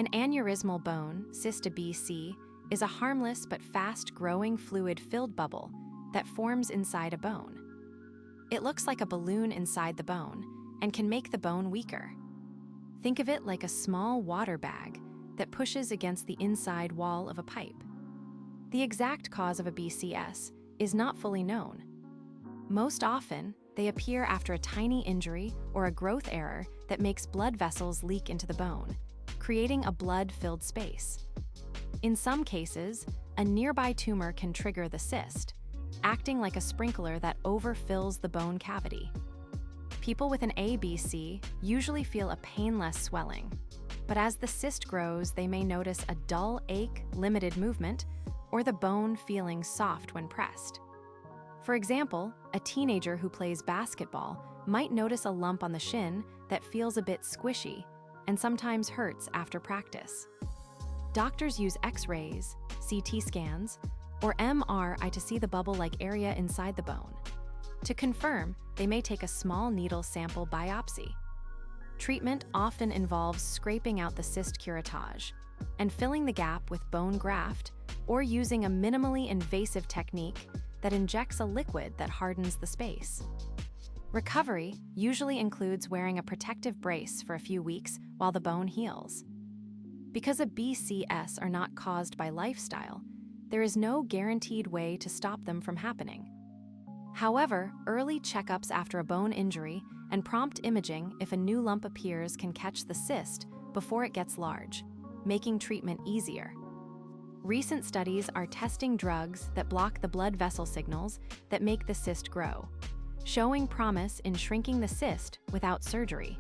An aneurysmal bone, cyst BC, is a harmless but fast-growing fluid-filled bubble that forms inside a bone. It looks like a balloon inside the bone and can make the bone weaker. Think of it like a small water bag that pushes against the inside wall of a pipe. The exact cause of a BCS is not fully known. Most often, they appear after a tiny injury or a growth error that makes blood vessels leak into the bone, creating a blood-filled space. In some cases, a nearby tumor can trigger the cyst, acting like a sprinkler that overfills the bone cavity. People with an ABC usually feel a painless swelling, but as the cyst grows, they may notice a dull ache, limited movement, or the bone feeling soft when pressed. For example, a teenager who plays basketball might notice a lump on the shin that feels a bit squishy and sometimes hurts after practice. Doctors use X-rays, CT scans, or MRI to see the bubble-like area inside the bone. To confirm, they may take a small needle sample biopsy. Treatment often involves scraping out the cyst curettage and filling the gap with bone graft or using a minimally invasive technique that injects a liquid that hardens the space. Recovery usually includes wearing a protective brace for a few weeks while the bone heals. Because a BCS are not caused by lifestyle, there is no guaranteed way to stop them from happening. However, early checkups after a bone injury and prompt imaging if a new lump appears can catch the cyst before it gets large, making treatment easier. Recent studies are testing drugs that block the blood vessel signals that make the cyst grow, showing promise in shrinking the cyst without surgery.